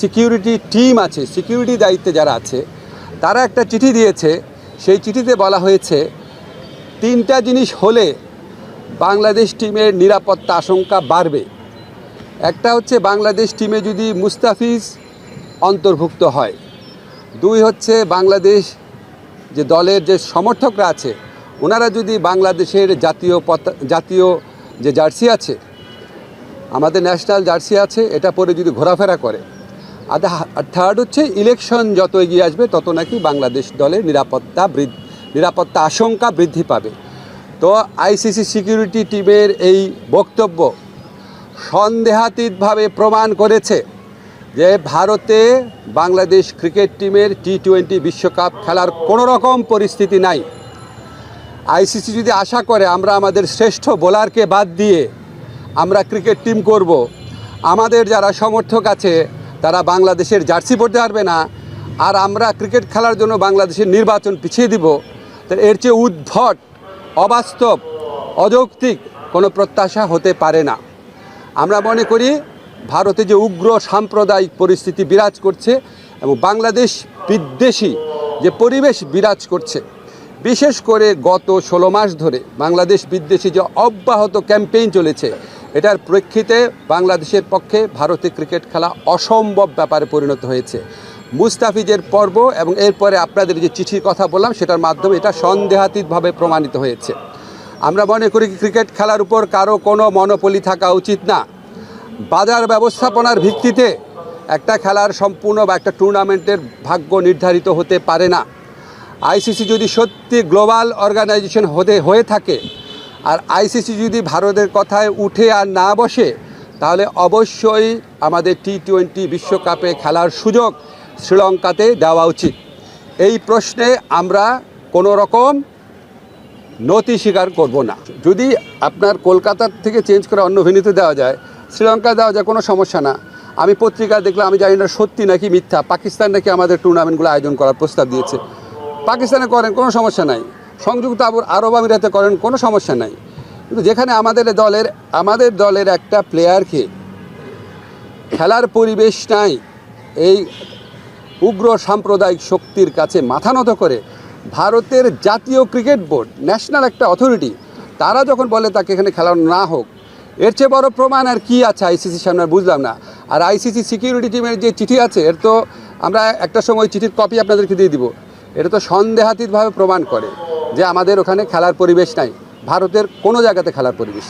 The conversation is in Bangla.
সিকিউরিটি টিম আছে, সিকিউরিটি দায়িত্বে যারা আছে, তারা একটা চিঠি দিয়েছে। সেই চিঠিতে বলা হয়েছে 3টা জিনিস হলে বাংলাদেশ টিমের নিরাপত্তা আশঙ্কা বাড়বে। একটা হচ্ছে বাংলাদেশ টিমে যদি মুস্তাফিজ অন্তর্ভুক্ত হয়, 2 হচ্ছে বাংলাদেশ যে দলের যে সমর্থকরা আছে ওনারা যদি বাংলাদেশের জাতীয় যে জার্সি আছে, আমাদের ন্যাশনাল জার্সি আছে, এটা পরে যদি ঘোরাফেরা করে। আর 3rd হচ্ছে ইলেকশন যত এগিয়ে আসবে তত নাকি বাংলাদেশ দলের নিরাপত্তা আশঙ্কা বৃদ্ধি পাবে। তো আইসিসি সিকিউরিটি টিমের এই বক্তব্য সন্দেহাতীতভাবে প্রমাণ করেছে যে ভারতে বাংলাদেশ ক্রিকেট টিমের T20 বিশ্বকাপ খেলার কোনো রকম পরিস্থিতি নাই। আইসিসি যদি আশা করে আমরা আমাদের শ্রেষ্ঠ বোলারকে বাদ দিয়ে আমরা ক্রিকেট টিম করব, আমাদের যারা সমর্থক আছে তারা বাংলাদেশের জার্সি পরতে পারবে না, আর আমরা ক্রিকেট খেলার জন্য বাংলাদেশের নির্বাচন পিছিয়ে দিব, তো এর চেয়ে উদ্ভট, অবাস্তব, অযৌক্তিক কোনো প্রত্যাশা হতে পারে না। আমরা মনে করি ভারতে যে উগ্র সাম্প্রদায়িক পরিস্থিতি বিরাজ করছে এবং বাংলাদেশ বিদ্বেষী যে পরিবেশ বিরাজ করছে, বিশেষ করে গত 16 মাস ধরে বাংলাদেশ বিদ্বেষী যে অব্যাহত ক্যাম্পেইন চলেছে, এটার প্রেক্ষিতে বাংলাদেশের পক্ষে ভারতে ক্রিকেট খেলা অসম্ভব ব্যাপারে পরিণত হয়েছে। মুস্তাফিজের পর্ব এবং এরপরে আপনাদের যে চিঠির কথা বললাম সেটার মাধ্যমে এটা সন্দেহাতীতভাবে প্রমাণিত হয়েছে। আমরা মনে করি ক্রিকেট খেলার উপর কারো কোনো মনোপলি থাকা উচিত না। বাজার ব্যবস্থাপনার ভিত্তিতে একটা খেলার সম্পূর্ণ বা একটা টুর্নামেন্টের ভাগ্য নির্ধারিত হতে পারে না। আইসিসি যদি সত্যি গ্লোবাল অর্গানাইজেশন হয়ে থাকে আর আইসিসি যদি ভারতের কথায় উঠে আর না বসে, তাহলে অবশ্যই আমাদের T20 বিশ্বকাপে খেলার সুযোগ শ্রীলঙ্কাতে দেওয়া উচিত। এই প্রশ্নে আমরা কোনো রকম নতি স্বীকার করব না। যদি আপনার কলকাতার থেকে চেঞ্জ করে অন্য ভেন্যুতে দেওয়া যায়, শ্রীলঙ্কা দেওয়া যায়, কোনো সমস্যা না। আমি পত্রিকা দেখলাম, আমি জানি না সত্যি নাকি মিথ্যা, পাকিস্তান নাকি আমাদের টুর্নামেন্টগুলো আয়োজন করার প্রস্তাব দিয়েছে। পাকিস্তানে করেন, কোনো সমস্যা নাই। সংযুক্ত আরব আমিরাতে করেন, কোনো সমস্যা নাই। কিন্তু যেখানে আমাদের দলের একটা প্লেয়ারকে খেলার পরিবেশ নাই, এই উগ্র সাম্প্রদায়িক শক্তির কাছে মাথা নত করে ভারতের জাতীয় ক্রিকেট বোর্ড, ন্যাশনাল একটা অথরিটি, তারা যখন বলে তাকে এখানে খেলানো না হোক, এর চেয়ে বড় প্রমাণ আর কি আছে আইসিসির সামনে? বুঝলাম না। আর আইসিসি সিকিউরিটি টিমের যে চিঠি আছে, এর তো আমরা একটা সময় চিঠির কপি আপনাদেরকে দিয়ে দিব। এটা তো সন্দেহাতীতভাবে প্রমাণ করে যে আমাদের ওখানে খেলার পরিবেশ নাই, ভারতের কোনো জায়গাতে খেলার পরিবেশ।